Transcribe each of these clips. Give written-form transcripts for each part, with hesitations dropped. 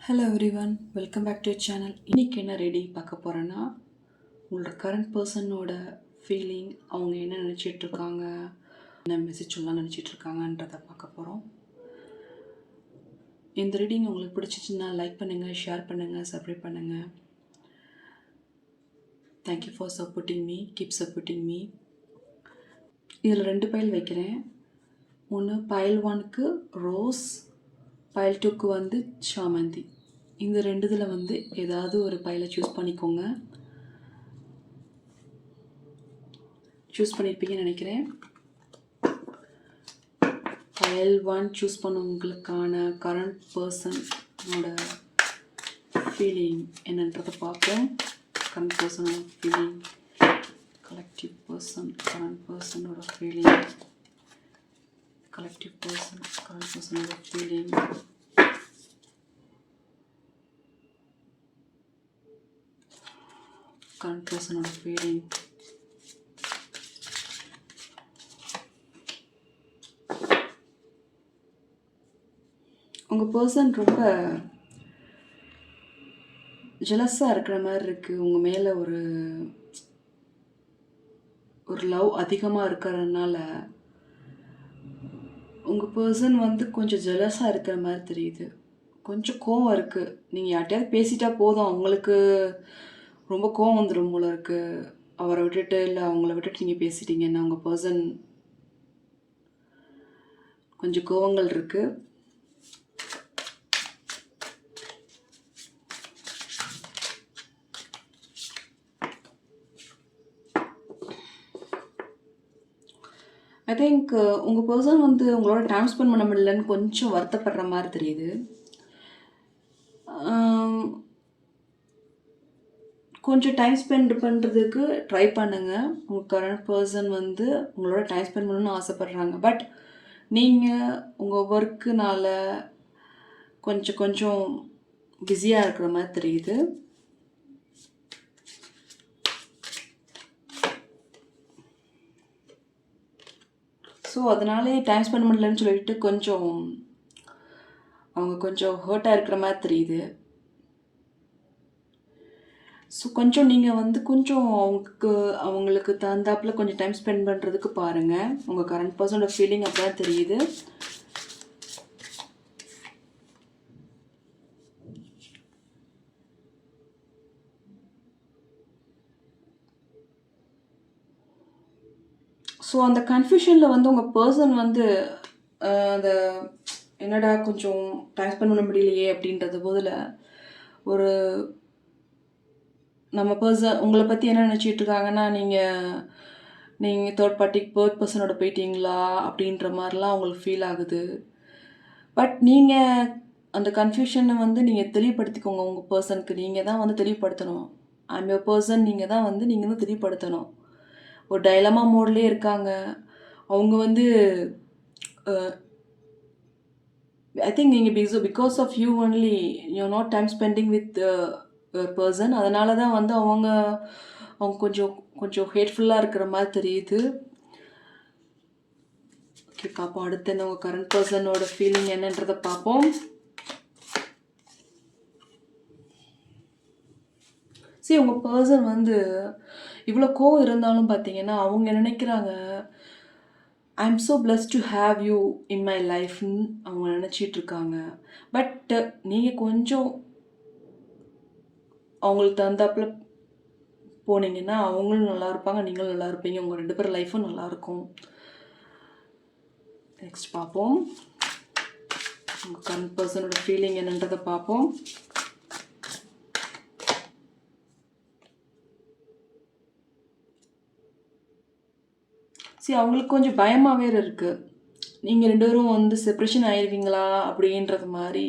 Hello everyone, welcome back to channel. இன்றைக்கி என்ன ready பார்க்க போகிறேன்னா, உங்களோட கரண்ட் பர்சனோட ஃபீலிங், அவங்க என்ன நினச்சிட்ருக்காங்க, என்ன மெசேஜ் சொல்லலாம் நினச்சிட்ருக்காங்கன்றதை பார்க்க போகிறோம். இந்த ரீடிங் உங்களுக்கு பிடிச்சிச்சின்னா லைக் பண்ணுங்கள், ஷேர் பண்ணுங்கள், சப்ஸ்கிரைப் பண்ணுங்கள். Thank you for supporting me, keep supporting me. இதில் 2 பைல் வைக்கிறேன். ஒன்று பைல் 1க்கு ரோஸ், பைல் 2க்கு வந்து சாமந்தி. இந்த 2 இதில் வந்து ஏதாவது ஒரு பைலை சூஸ் பண்ணிக்கோங்க. சூஸ் பண்ணியிருப்பீங்கன்னு நினைக்கிறேன். பைல் 1 சூஸ் பண்ணவங்களுக்கான கரண்ட் பர்சனோட ஃபீலிங் என்னன்றதை பார்ப்போம். கரண்ட் பர்சனோட ஃபீலிங், கலெக்டிவ் பர்சன், கரண்ட் பர்சனோட ஃபீலிங், கலெக்டிவ் பர்சன், கரண்ட் பர்சனோட ஃபீலிங், கரண்ட் பர்சனோட ஃபீலிங். உங்கள் பர்சன் ரொம்ப ஜெலஸாக இருக்கிற மாதிரி இருக்குது. உங்கள் மேலே ஒரு லவ் அதிகமாக இருக்கிறதுனால உங்கள் பர்சன் வந்து கொஞ்சம் ஜெலஸாக இருக்கிற மாதிரி தெரியுது. கொஞ்சம் கோவம் இருக்குது. நீங்கள் யார்கிட்டயாவது பேசிட்டா போதும், அவங்களுக்கு ரொம்ப கோவம் வந்துடும் போல இருக்குது. அவரை விட்டுட்டு இல்லை அவங்கள விட்டுட்டு நீங்கள் பேசிட்டீங்கன்னா உங்கள் பர்சன் கொஞ்சம் கோவங்கள் இருக்குது. ஐ திங்க் உங்கள் பர்சன் வந்து உங்களோட டைம் ஸ்பெண்ட் பண்ண முடியலன்னு கொஞ்சம் வருத்தப்படுற மாதிரி தெரியுது. கொஞ்சம் டைம் ஸ்பெண்ட் பண்ணுறதுக்கு ட்ரை பண்ணுங்கள். உங்கள் கரண்ட் பர்சன் வந்து உங்களோட டைம் ஸ்பெண்ட் பண்ணணும்னு ஆசைப்பட்றாங்க. பட் நீங்கள் உங்கள் ஒர்க்குனால கொஞ்சம் பிஸியாக இருக்கிற மாதிரி தெரியுது. ஸோ அதனாலே டைம் ஸ்பெண்ட் பண்ணலன்னு சொல்லிட்டு அவங்க கொஞ்சம் ஹர்ட்டாக இருக்கிற மாதிரி தெரியுது. ஸோ கொஞ்சம் நீங்கள் வந்து அவங்களுக்கு தகுந்தாப்பில் கொஞ்சம் டைம் ஸ்பெண்ட் பண்ணுறதுக்கு பாருங்கள். உங்கள் கரண்ட் பர்சனோட ஃபீலிங் அப்படி தான் தெரியுது. ஸோ அந்த கன்ஃபியூஷனில் வந்து உங்கள் பர்சன் வந்து அந்த என்னடா கொஞ்சம் டைம் ஸ்பெண்ட் பண்ண முடியலையே அப்படின்றது போதில் ஒரு நம்ம பர்சன் உங்களை பற்றி என்ன நினச்சிட்டு இருக்காங்கன்னா, நீங்கள் தேர்ட் பர்சனோட போயிட்டீங்களா அப்படின்ற மாதிரிலாம் அவங்களுக்கு ஃபீல் ஆகுது. பட் நீங்கள் அந்த கன்ஃபியூஷனை வந்து நீங்கள் தெளிவுபடுத்திக்கோங்க. உங்கள் பர்சனுக்கு நீங்கள் தான் வந்து தெளிவுபடுத்தணும். ஐம் யுவர் பர்சன், நீங்கள் தான் தெளிவுபடுத்தணும். ஒரு டைலமா மோட்லேயே இருக்காங்க. அவங்க வந்து ஐ திங்க் நீங்கள் because of you only you not time spending with your person. அதனால தான் வந்து அவங்க கொஞ்சம் ஹேட்ஃபுல்லாக இருக்கிற மாதிரி தெரியுது. ஓகே, பார்ப்போம். அடுத்து என்ன உங்கள் கரண்ட் பர்சனோட ஃபீலிங் என்னன்றதை பார்ப்போம். சரி, உங்கள் பர்சன் வந்து இவ்வளோ கோவம் இருந்தாலும் பார்த்தீங்கன்னா அவங்க நினைக்கிறாங்க, I am so blessed to have you in my லைஃப்னு அவங்க நினச்சிட்ருக்காங்க. பட் நீங்கள் கொஞ்சம் அவங்களுக்கு தகுந்தாப்பில் போனீங்கன்னா அவங்களும் நல்லா இருப்பாங்க, நீங்களும் நல்லா இருப்பீங்க. உங்கள் 2 பேர் லைஃப்பும் நல்லாயிருக்கும். நெக்ஸ்ட் பார்ப்போம். உங்கள் கரண்ட் பர்சனோட ஃபீலிங் என்னன்றதை பார்ப்போம். சரி, அவங்களுக்கு கொஞ்சம் பயமாக வேறு இருக்குது. நீங்கள் 2 பேரும் வந்து செப்ரேஷன் ஆயிடுவீங்களா அப்படின்றது மாதிரி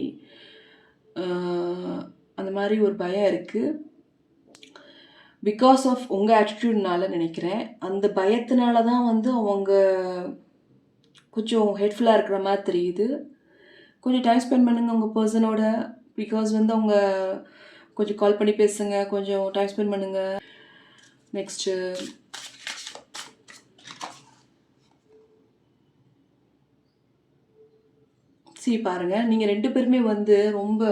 அந்த மாதிரி ஒரு பயம் இருக்குது. பிகாஸ் ஆஃப் உங்கள் ஆட்டிடியூட்னால நினைக்கிறேன். அந்த பயத்தினால தான் வந்து அவங்க கொஞ்சம் ஹெட்ஃபுல்லாக இருக்கிற மாதிரி தெரியுது. கொஞ்சம் டைம் ஸ்பெண்ட் பண்ணுங்கள் உங்கள் பர்சனோட. பிகாஸ் வந்து அவங்க கொஞ்சம் கால் பண்ணி பேசுங்க, கொஞ்சம் டைம் ஸ்பெண்ட் பண்ணுங்கள். நெக்ஸ்ட்டு சரி பாருங்கள், நீங்கள் 2 பேருமே வந்து ரொம்ப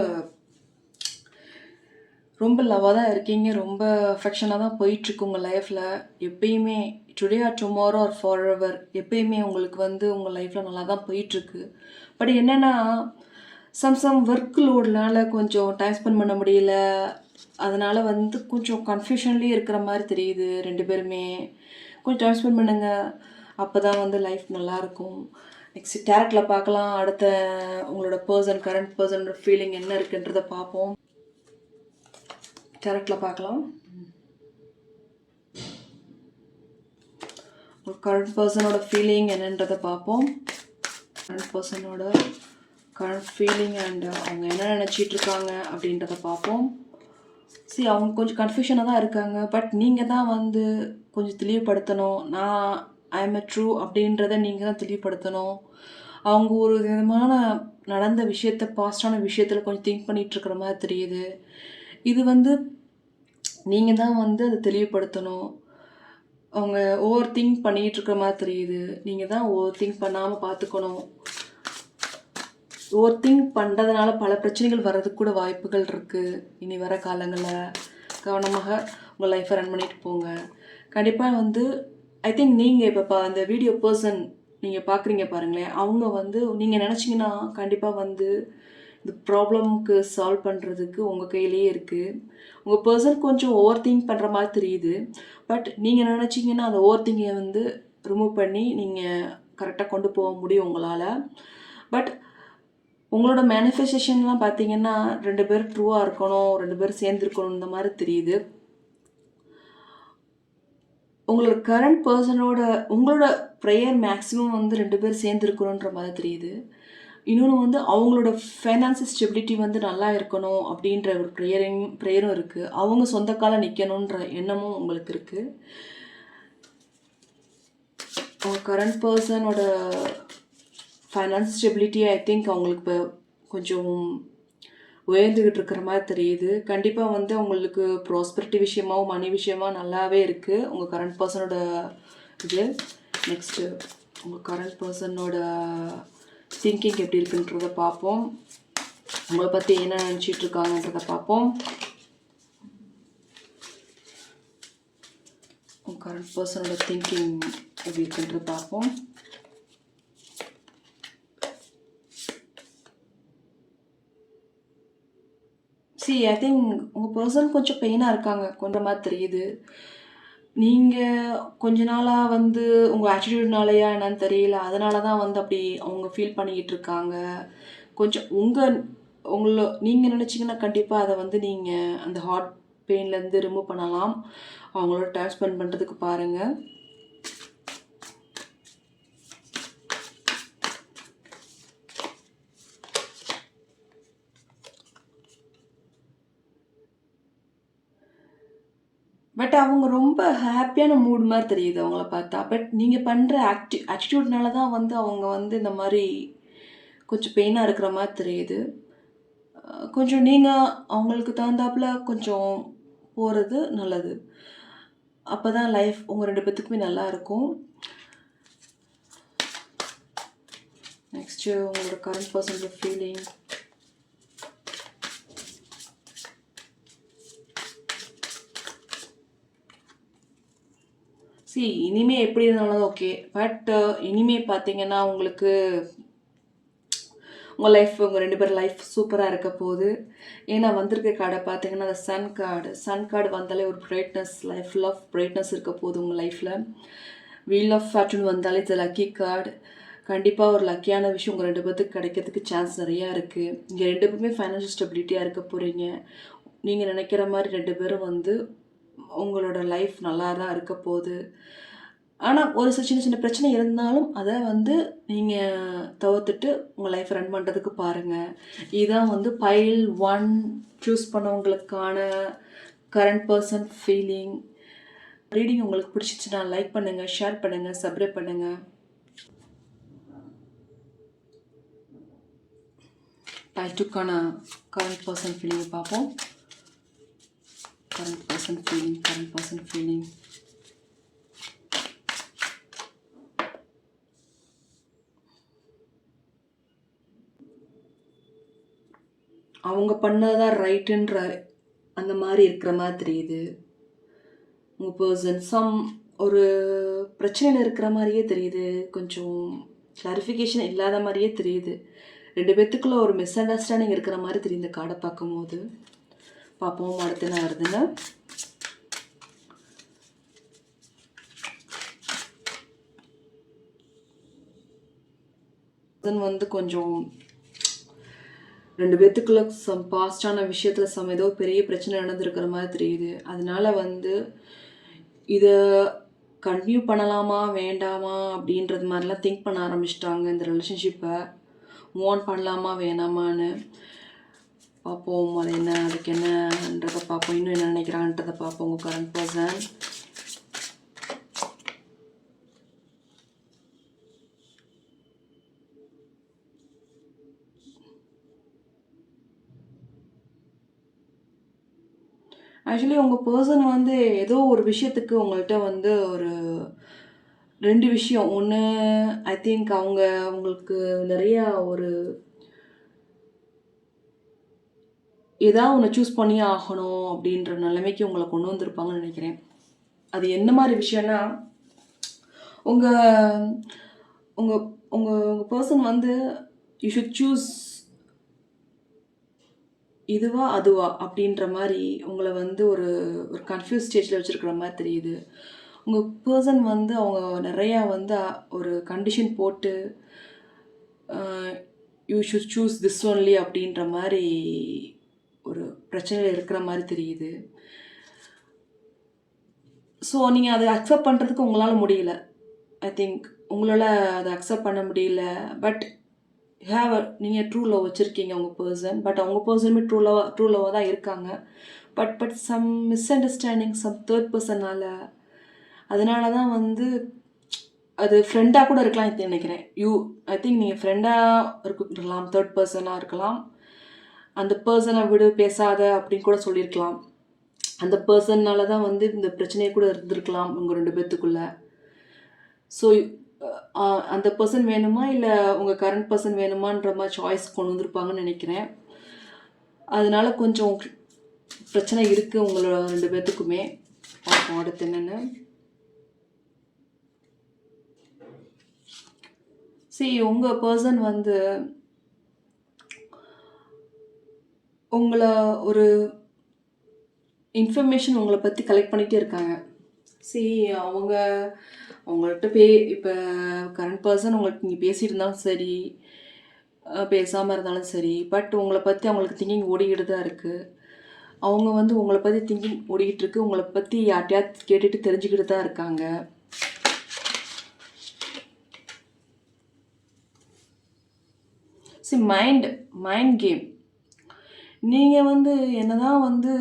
ரொம்ப லவ்வாக தான் இருக்கீங்க. ரொம்ப அஃபெக்ஷனாக தான் போயிட்டுருக்கு உங்கள் லைஃப்பில். எப்பயுமே today or tomorrow R for ever எப்பயுமே உங்களுக்கு வந்து உங்கள் லைஃப்பில் நல்லா தான் போயிட்டுருக்கு. பட் என்னென்னா சம் ஒர்க் லோட்னால கொஞ்சம் டைம் ஸ்பெண்ட் பண்ண முடியல. அதனால் வந்து கொஞ்சம் கன்ஃபியூஷன்லேயே இருக்கிற மாதிரி தெரியுது. 2 பேருமே கொஞ்சம் டைம் ஸ்பெண்ட் பண்ணுங்க. அப்போ தான் வந்து லைஃப் நல்லாயிருக்கும். நெக்ஸ்ட் டேரக்டில் பார்க்கலாம். அடுத்த உங்களோட கரண்ட் பர்சனோட ஃபீலிங் என்ன இருக்குன்றதை பார்ப்போம். டேரக்டில் பார்க்கலாம். கரண்ட் பர்சனோட ஃபீலிங் என்னன்றதை பார்ப்போம். கரண்ட் பர்சனோட கரண்ட் ஃபீலிங் அண்ட் அவங்க என்ன நினச்சிட்டு இருக்காங்க அப்படின்றத பார்ப்போம். சரி, அவங்க கொஞ்சம் கன்ஃபியூஷனாக தான் இருக்காங்க. பட் நீங்கள் தான் வந்து கொஞ்சம் தெளிவுபடுத்தணும். ஐ எம் ட்ரூ அப்படின்றத நீங்கள் தான் தெளிவுபடுத்தணும். அவங்க ஒரு விதமான நடந்த விஷயத்த பாஸ்டான விஷயத்தில் கொஞ்சம் திங்க் பண்ணிகிட்ருக்கிற மாதிரி தெரியுது. இது வந்து நீங்கள் தான் வந்து அதை தெளிவுபடுத்தணும். அவங்க ஓவர் திங்க் பண்ணிகிட்டு இருக்கிற மாதிரி தெரியுது. நீங்கள் தான் ஓவர் திங்க் பண்ணாமல் பார்த்துக்கணும். ஓவர் திங்க் பண்ணுறதுனால பல பிரச்சனைகள் வர்றதுக்கு கூட வாய்ப்புகள் இருக்குது. இனி வர காலங்களில் கவனமாக உங்கள் லைஃப்பை ரன் பண்ணிட்டு போங்க. கண்டிப்பாக வந்து ஐ திங்க் நீங்கள் இப்போ அந்த வீடியோ பர்சன் நீங்கள் பார்க்குறீங்க பாருங்களேன், அவங்க வந்து நீங்கள் நினச்சிங்கன்னா கண்டிப்பாக வந்து இந்த ப்ராப்ளம்க்கு சால்வ் பண்ணுறதுக்கு உங்கள் கையிலேயே இருக்குது. உங்கள் பர்சன் கொஞ்சம் ஓவர் திங்க் பண்ணுற மாதிரி தெரியுது. பட் நீங்கள் நினச்சிங்கன்னா அந்த ஓவர் திங்கை வந்து ரிமூவ் பண்ணி நீங்கள் கரெக்டாக கொண்டு போக முடியும் உங்களால். பட் உங்களோட மேனிஃபெஸ்டேஷன்லாம் பார்த்தீங்கன்னா 2 பேர் ட்ரூவாக இருக்கணும், 2 பேர் சேர்ந்துருக்கணும் இந்த மாதிரி தெரியுது. உங்களோட கரண்ட் பர்சனோட உங்களோட ப்ரேயர் மேக்ஸிமம் வந்து 2 பேர் சேர்ந்துருக்கணுன்ற மாதிரி தெரியுது. இன்னொன்று வந்து அவங்களோட ஃபைனான்சியல் ஸ்டெபிலிட்டி வந்து நல்லா இருக்கணும் அப்படின்ற ஒரு ப்ரேயரும் இருக்குது. அவங்க சொந்த காலம் நிற்கணுன்ற எண்ணமும் உங்களுக்கு இருக்குது. உங்கள் கரண்ட் பர்சனோட ஃபைனான்ஸ் ஸ்டெபிலிட்டி ஐ திங்க் அவங்களுக்கு இப்போ கொஞ்சம் உயர்ந்துக்கிட்டு இருக்கிற மாதிரி தெரியுது. கண்டிப்பாக வந்து உங்களுக்கு ப்ராஸ்பரிட்டி விஷயமாகவும் மணி விஷயமாக நல்லாவே இருக்குது உங்கள் கரண்ட் பர்சனோட இது. நெக்ஸ்ட்டு உங்கள் கரண்ட் பர்சனோட திங்கிங் எப்படி இருக்குன்றதை பார்ப்போம். உங்களை பற்றி என்ன நினச்சிட்டு இருக்காங்கன்றதை பார்ப்போம். உங்கள் கரண்ட் பர்சனோட திங்கிங் எப்படி இருக்குன்றதை பார்ப்போம். ஐ திங்க் உங்கள் பர்சன் கொஞ்சம் பெயினாக இருக்காங்க கொண்ட மாதிரி தெரியுது. நீங்கள் கொஞ்ச நாளாக வந்து உங்கள் ஆட்டிடியூட்னாலையா என்னன்னு தெரியல, அதனால தான் வந்து அப்படி அவங்க ஃபீல் பண்ணிக்கிட்டு இருக்காங்க. கொஞ்சம் நீங்கள் நினச்சிங்கன்னா கண்டிப்பாக அதை வந்து நீங்கள் அந்த ஹார்ட் பெயின்லேருந்து ரிமூவ் பண்ணலாம். அவங்களோட டைம் ஸ்பெண்ட் பண்ணுறதுக்கு பாருங்கள். பட் அவங்க ரொம்ப ஹாப்பியான மூட் மாதிரி தெரியுது அவங்கள பார்த்தா. பட் நீங்கள் பண்ணுற ஆட்டிடியூட்னால தான் வந்து அவங்க வந்து இந்த மாதிரி கொஞ்சம் பெயினாக இருக்கிற மாதிரி தெரியுது. கொஞ்சம் நீங்கள் அவங்களுக்கு தகுந்தாப்புல கொஞ்சம் போகிறது நல்லது. அப்போ தான் லைஃப் உங்கள் 2 பேத்துக்குமே நல்லா இருக்கும். நெக்ஸ்ட்டு உங்களோட கரண்ட் பர்சனோட ஃபீலிங். இனிமே எப்படி இருந்தாலும் ஓகே. பட் இனிமே பார்த்தீங்கன்னா உங்களுக்கு உங்கள் லைஃப் உங்கள் 2 பேர் லைஃப் சூப்பராக இருக்க போகுது. ஏன்னா வந்திருக்க கார்டை பார்த்தீங்கன்னா அந்த சன் கார்டு வந்தாலே ஒரு brightness, life full of brightness இருக்க போகுது உங்கள் லைஃப்பில். வீல் ஆஃப் ஃபார்ச்சூன் வந்தாலே இது லக்கி கார்டு. கண்டிப்பாக ஒரு லக்கியான விஷயம் உங்கள் 2 பேர்த்துக்கு கிடைக்கிறதுக்கு சான்ஸ் நிறையா இருக்குது. இங்கே 2 பேருமே ஃபைனான்ஷியல் ஸ்டெபிலிட்டியாக இருக்க போகிறீங்க. நீங்கள் நினைக்கிற மாதிரி 2 பேரும் வந்து உங்களோட லைஃப் நல்லா தான் இருக்க போகுது. ஆனால் ஒரு சின்ன சின்ன பிரச்சனை இருந்தாலும் அதை வந்து நீங்கள் தவிர்த்துட்டு உங்கள் லைஃப் ரன் பண்ணுறதுக்கு பாருங்கள். இதுதான் வந்து பைல் 1 சூஸ் பண்ணவங்களுக்கான கரண்ட் பர்சன் ஃபீலிங். ரீடிங் உங்களுக்கு பிடிச்சிச்சுன்னா லைக் பண்ணுங்கள், ஷேர் பண்ணுங்கள், சப்ஸ்கிரைப் பண்ணுங்கள். பைல் 2க்கான கரண்ட் பர்சன் ஃபீலிங்கை பார்ப்போம். Current person feeling. அவங்க பண்ணதான் ரைட்டுன்ற அந்த மாதிரி இருக்கிற மாதிரி தெரியுது. உங்கள் பர்சன் ஒரு பிரச்சனையில் இருக்கிற மாதிரியே தெரியுது. கொஞ்சம் கிளாரிஃபிகேஷன் இல்லாத மாதிரியே தெரியுது. 2 பேர்த்துக்குள்ள ஒரு மிஸ் அண்டர்ஸ்டாண்டிங் இருக்கிற மாதிரி தெரியுது இந்த கார்டை பார்க்கும்போது. பார்ப்போம் அடுத்து என்ன வருதுன்னு. வந்து கொஞ்சம் 2 பேர்த்துக்குள்ள பாஸ்டான விஷயத்தில் ஏதோ பெரிய பிரச்சனை நடந்திருக்கிற மாதிரி தெரியுது. அதனால வந்து இதை கண்டினியூ பண்ணலாமா வேண்டாமா அப்படின்றது மாதிரிலாம் திங்க் பண்ண ஆரம்பிச்சிட்டாங்க. இந்த ரிலேஷன்ஷிப்பை மூவ் ஆன் பண்ணலாமா வேணாமான்னு பார்ப்போம். அது என்ன, அதுக்கு என்னன்றதை பார்ப்போம். இன்னும் என்ன நினைக்கிறான்றதை பார்ப்போம். உங்கள் கரண்ட் பர்சன் ஆக்சுவலி உங்கள் பர்சன் வந்து ஏதோ ஒரு விஷயத்துக்கு உங்கள்கிட்ட வந்து ஒரு 2 விஷயம். ஒன்று, ஐ திங்க் அவங்க உங்களுக்கு நிறையா ஒரு ஏதாவது ஒன்று சூஸ் பண்ணி ஆகணும் அப்படின்ற நிலைமைக்கு உங்களை கொண்டு வந்திருப்பாங்கன்னு நினைக்கிறேன். அது என்ன மாதிரி விஷயம்னா, உங்கள் உங்கள் உங்கள் உங்கள் பர்சன் வந்து யூ ஷுட் சூஸ் இதுவா அதுவா அப்படின்ற மாதிரி உங்களை வந்து ஒரு ஒரு கன்ஃபியூஸ் ஸ்டேஜில் வச்சுருக்கிற மாதிரி தெரியுது. உங்கள் பர்சன் வந்து அவங்க நிறையா வந்து ஒரு கண்டிஷன் போட்டு you should choose this only அப்படின்ற மாதிரி ஒரு பிரச்சனையில் இருக்கிற மாதிரி தெரியுது. ஸோ நீங்கள் அதை அக்செப்ட் பண்ணுறதுக்கு உங்களால் முடியல. ஐ திங்க் உங்களால் அதை அக்செப்ட் பண்ண முடியல. பட் நீங்கள் ட்ரூ லவ் வச்சுருக்கீங்க உங்கள் பர்சன். பட் அவங்க பர்சனுமே ட்ரூ லவ்வாக தான் இருக்காங்க. But some misunderstanding some third பர்சனால், அதனால தான் வந்து அது ஃப்ரெண்டாக கூட இருக்கலாம் நினைக்கிறேன். ஐ திங்க் நீங்கள் ஃப்ரெண்டாக இருக்கலாம், தேர்ட் பர்சனாக இருக்கலாம். அந்த பர்சனை விடு பேசாத அப்படின்னு கூட சொல்லியிருக்கலாம். அந்த பர்சன்னால தான் வந்து இந்த பிரச்சனையை கூட இருந்திருக்கலாம் உங்கள் 2 பேர்த்துக்குள்ள. ஸோ அந்த பர்சன் வேணுமா இல்லை உங்கள் கரண்ட் பர்சன் வேணுமான்ற மாதிரி சாய்ஸ் கொண்டு வந்திருப்பாங்கன்னு நினைக்கிறேன். அதனால கொஞ்சம் பிரச்சனை இருக்குது உங்களோட 2 பேர்த்துக்குமே. பார்ப்போம் அடுத்து என்னென்னு. சரி, உங்கள் பர்சன் வந்து உங்களை ஒரு இன்ஃபர்மேஷன் உங்களை பற்றி கலெக்ட் பண்ணிகிட்டே இருக்காங்க. சரி, அவங்கள்ட்ட இப்போ கரண்ட் பர்சன் உங்களுக்கு நீங்கள் பேசிகிட்டு இருந்தாலும் சரி, பேசாமல் இருந்தாலும் சரி, பட் உங்களை பற்றி அவங்களுக்கு திங்கிங் ஓடிக்கிட்டு தான் இருக்குது. அவங்க வந்து உங்களை பற்றி திங்கிங் ஓடிக்கிட்டு இருக்கு. உங்களை பற்றி யார்ட்டையாவது கேட்டுட்டு தெரிஞ்சுக்கிட்டு தான் இருக்காங்க. சரி, மைண்ட் கேம். நீங்கள் வந்து என்னதான் வந்து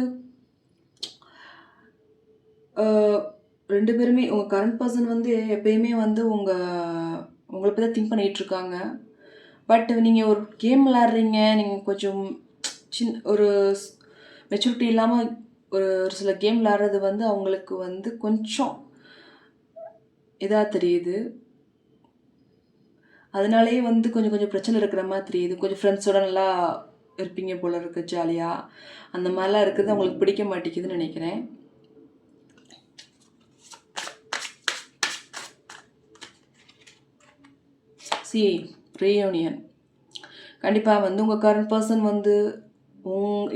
2 பேருமே உங்கள் கரண்ட் பர்சன் வந்து எப்பயுமே வந்து உங்களை பற்றி திங்க் பண்ணிகிட்ருக்காங்க. பட் நீங்கள் ஒரு கேம் விளாட்றீங்க, நீங்கள் கொஞ்சம் ஒரு மெச்சூரிட்டி இல்லாமல் ஒரு சில கேம் விளாட்றது வந்து அவங்களுக்கு வந்து கொஞ்சம் இதாக தெரியுது. அதனாலேயே வந்து கொஞ்சம் பிரச்சனை இருக்கிற மாதிரி தெரியுது. கொஞ்சம் ஃப்ரெண்ட்ஸோட நல்லா இருப்பீங்க போல இருக்கு, ஜாலியாக. அந்த மாதிரிலாம் இருக்கிறது அவங்களுக்கு பிடிக்க மாட்டேங்குதுன்னு நினைக்கிறேன். ரீயூனியன் கண்டிப்பாக வந்து உங்கள் கரண்ட் பர்சன் வந்து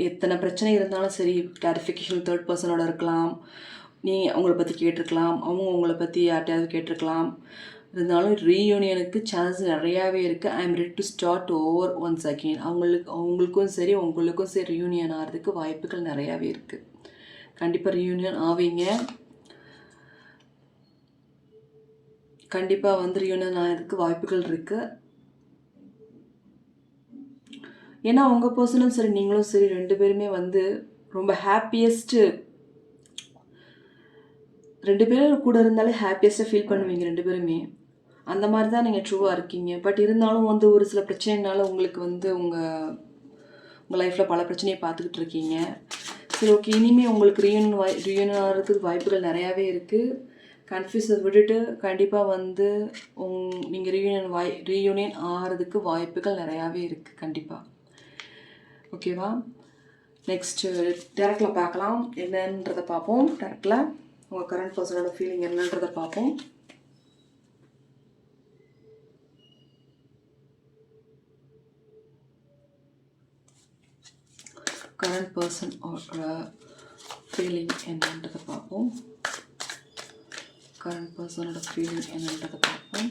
எத்தனை பிரச்சனை இருந்தாலும் சரி, கிளாரிஃபிகேஷன் தேர்ட் பர்சனோட இருக்கலாம். அவங்கள பற்றி கேட்டிருக்கலாம், அவங்க உங்களை பற்றி யார்ட்டையாவது கேட்டிருக்கலாம். இருந்தாலும் ரீயூனியனுக்கு சான்ஸ் நிறையாவே இருக்குது. I am ready to start over once again. அவங்களுக்கும் சரி உங்களுக்கும் சரி ரீயூனியன் ஆகிறதுக்கு வாய்ப்புகள் நிறையாவே இருக்குது. கண்டிப்பாக ரீயூனியன் ஆவீங்க. கண்டிப்பாக வந்து ரீயூனியன் ஆகிறதுக்கு வாய்ப்புகள் இருக்குது. ஏன்னா உங்கள் பர்சனும் சரி நீங்களும் சரி 2 பேருமே வந்து ரொம்ப ஹாப்பியஸ்ட்டு, 2 பேரும் கூட இருந்தாலே ஹாப்பியஸ்ட்டாக ஃபீல் பண்ணுவீங்க 2 பேருமே. அந்த மாதிரி தான் நீங்கள் ட்ரூவாக இருக்கீங்க. பட் இருந்தாலும் வந்து ஒரு சில பிரச்சனைனால உங்களுக்கு வந்து உங்கள் லைஃப்பில் பல பிரச்சனையை பார்த்துக்கிட்டு இருக்கீங்க. சரி, ஓகே, இனிமேல் உங்களுக்கு ரீயூனியன் ஆகிறதுக்கு வாய்ப்புகள் நிறையாவே இருக்குது. கன்ஃபியூஸை விட்டுட்டு கண்டிப்பாக வந்து நீங்கள் ரீயூனியன் ஆகிறதுக்கு வாய்ப்புகள் நிறையாவே இருக்குது. கண்டிப்பாக. ஓகேவா? நெக்ஸ்ட்டு டேரக்டில் பார்க்கலாம், என்னன்றதை பார்ப்போம். டேரக்டில் உங்கள் கரண்ட் பர்சனோட ஃபீலிங் என்னன்றதை பார்ப்போம். கரண்ட் பர்சனோட ஃபீலிங் என்னன்றதை பார்ப்போம். கரண்ட் பர்சனோட ஃபீலிங் என்னன்றதை பார்ப்போம்.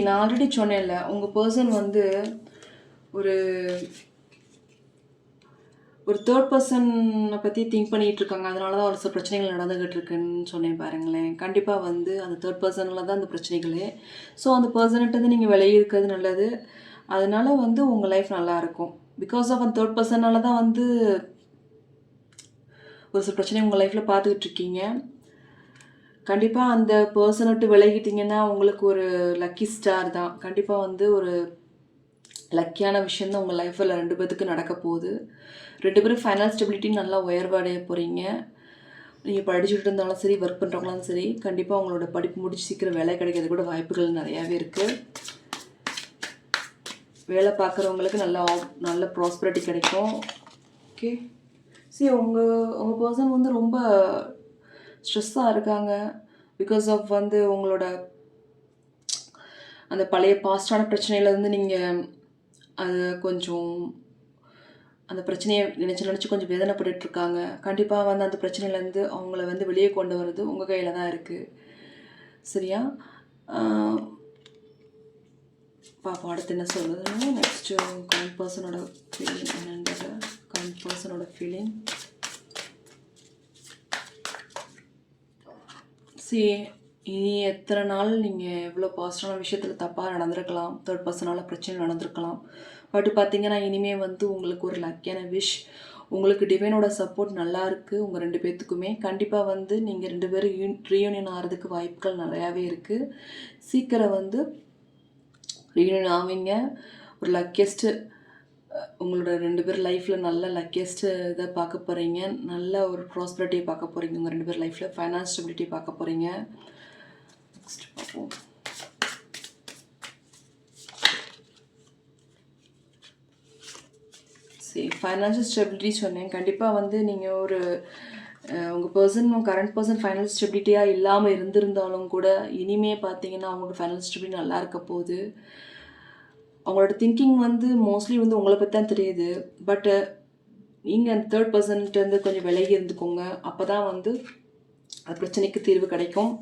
நான் ஆல்ரெடி சொன்னேன்ல, உங்கள் பர்சன் வந்து ஒரு தேர்ட் பர்சனை பற்றி திங்க் பண்ணிகிட்டு இருக்காங்க. அதனால தான் ஒரு சில பிரச்சனைகள் நடந்துக்கிட்டு இருக்குன்னு சொன்னேன் பாருங்களேன். கண்டிப்பாக வந்து அந்த தேர்ட் பர்சனில் தான் அந்த பிரச்சனைகளே. ஸோ அந்த பர்சன்கிட்ட நீங்கள் விலகி இருக்கிறது நல்லது. அதனால வந்து உங்கள் லைஃப் நல்லாயிருக்கும். பிகாஸ் ஆஃப் அந்த தேர்ட் பர்சனால தான் வந்து ஒரு சில பிரச்சனை உங்கள் லைஃப்பில் பார்த்துக்கிட்டு இருக்கீங்க. கண்டிப்பாக அந்த பர்சனை விட்டு விலகிட்டிங்கன்னா உங்களுக்கு ஒரு லக்கி ஸ்டார் தான். கண்டிப்பாக வந்து ஒரு லக்கியான விஷயந்தான் உங்கள் லைஃப்பில் 2 பேத்துக்கு நடக்க போகுது. 2 பேரும் ஃபைனல் ஸ்டெபிலிட்டி நல்லா உயர்வடைய போகிறீங்க. நீங்கள் படிச்சுட்டு இருந்தாலும் சரி, ஒர்க் பண்ணுறவங்களாலும் சரி, கண்டிப்பாக உங்களோட படிப்பு முடிச்சு சீக்கிரம் வேலை கிடைக்கிறது கூட வாய்ப்புகள் நிறையாவே இருக்குது. வேலை பார்க்குறவங்களுக்கு நல்ல ப்ராஸ்பரிட்டி கிடைக்கும். ஓகே, உங்கள் பர்சன் வந்து ரொம்ப ஸ்ட்ரெஸ்ஸாக இருக்காங்க. பிகாஸ் ஆஃப் வந்து உங்களோட அந்த பழைய பாஸ்டான பிரச்சனையிலேருந்து நீங்கள் அது கொஞ்சம் அந்த பிரச்சனையை நினச்சி கொஞ்சம் வேதனைப்பட்டுருக்காங்க. கண்டிப்பாக வந்து அந்த பிரச்சனையிலேருந்து அவங்கள வந்து வெளியே கொண்டு வர்றது உங்கள் கையில் தான் இருக்குது. சரியா? பாப்பா அடுத்து என்ன சொல்லுதுன்னு. நெக்ஸ்ட்டு கரண்ட் பர்சனோட ஃபீலிங் என்னன்றது. கரண்ட் பர்சனோட ஃபீலிங். இனி எத்தனை நாள் நீங்கள் எவ்வளோ பாசிட்டிவான விஷயத்தில் தப்பாக நடந்திருக்கலாம், தேர்ட் பர்சனால் பிரச்சனை நடந்திருக்கலாம். பட் பார்த்தீங்கன்னா இனிமேல் வந்து உங்களுக்கு ஒரு லக்கியான விஷ், உங்களுக்கு டிவைனோட சப்போர்ட் நல்லா இருக்குது. உங்கள் 2 பேர்த்துக்குமே கண்டிப்பாக வந்து நீங்கள் 2 பேரும் ரீயூனியன் ஆகிறதுக்கு வாய்ப்புகள் நிறையாவே இருக்குது. சீக்கிரம் வந்து ரீயூனியன் ஆவீங்க. ஒரு லக்கியஸ்ட்டு உங்களோட 2 பேர் லைஃப்பில் நல்ல லக்கியஸ்ட்டு இதை பார்க்க போகிறீங்க. நல்ல ஒரு ப்ராஸ்பரிட்டியை பார்க்க போகிறீங்க. உங்கள் 2 பேர் லைஃப்பில் ஃபைனான்ஸ் ஸ்டெபிலிட்டி பார்க்க போகிறீங்க. நெக்ஸ்ட் பார்ப்போம். ஃபைனான்ஷியல் ஸ்டெபிலிட்டி சொன்னேன். கண்டிப்பாக வந்து நீங்கள் ஒரு உங்கள் பர்சன் கரண்ட் பர்சன் ஃபைனான்ஸ் ஸ்டெபிலிட்டியாக இல்லாமல் இருந்திருந்தாலும் கூட இனிமே பார்த்தீங்கன்னா அவங்களோட ஃபைனான்ஸ் ஸ்டெபிலிட்டி நல்லா இருக்க போகுது. அவங்களோட திங்கிங் வந்து மோஸ்ட்லி வந்து உங்களை பற்றி தான் தெரியுது. பட்டு நீங்கள் அந்த தேர்ட் பர்சன்ட்டேருந்து கொஞ்சம் விலகி இருந்துக்கோங்க. அப்போ தான் வந்து அந்த பிரச்சனைக்கு தீர்வு கிடைக்கும்.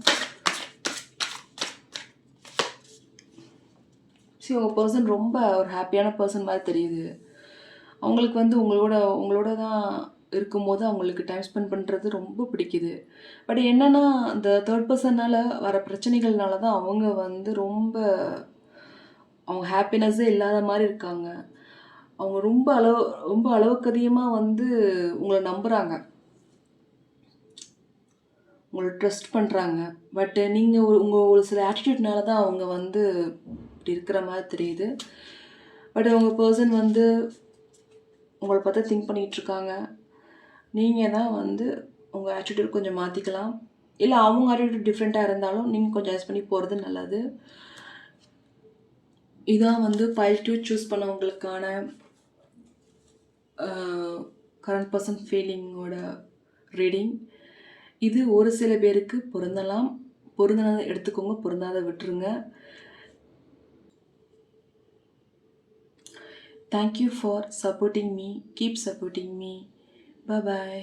உங்கள் பர்சன் ரொம்ப ஒரு ஹாப்பியான பர்சன் மாதிரி தெரியுது. அவங்களுக்கு வந்து உங்களோட தான் இருக்கும்போது அவங்களுக்கு டைம் ஸ்பெண்ட் பண்ணுறது ரொம்ப பிடிக்குது. பட் என்னென்னா அந்த தேர்ட் பர்சனால் வர பிரச்சனைகள்னால தான் அவங்க வந்து அவங்க ஹாப்பினஸ்ஸே இல்லாத மாதிரி இருக்காங்க. அவங்க ரொம்ப அளவுக்கு அதிகமாக வந்து உங்களை நம்புகிறாங்க, உங்களை ட்ரஸ்ட் பண்ணுறாங்க. பட் நீங்கள் ஒரு சில ஆட்டிடியூட்னால தான் அவங்க வந்து இப்படி இருக்கிற மாதிரி தெரியுது. பட் உங்கள் பர்சன் வந்து உங்களை பார்த்தா திங்க் பண்ணிகிட்ருக்காங்க. நீங்கள் தான் வந்து உங்கள் ஆட்டிடியூட் கொஞ்சம் மாற்றிக்கலாம். இல்லை அவங்க ஆட்டிடியூட் டிஃப்ரெண்ட்டாக இருந்தாலும் நீங்கள் கொஞ்சம் அட்ஜஸ்ட் பண்ணி போகிறது நல்லது. இதான் வந்து பைல் 2 சூஸ் பண்ணவங்களுக்கான கரண்ட் பர்சன் ஃபீலிங்கோட ரீடிங். இது ஒரு சில பேருக்கு பொருந்தலாம். பொருந்தினதை எடுத்துக்கோங்க, பொருந்தாத விட்டுருங்க. Thank you for supporting me. Keep supporting me. Bye bye.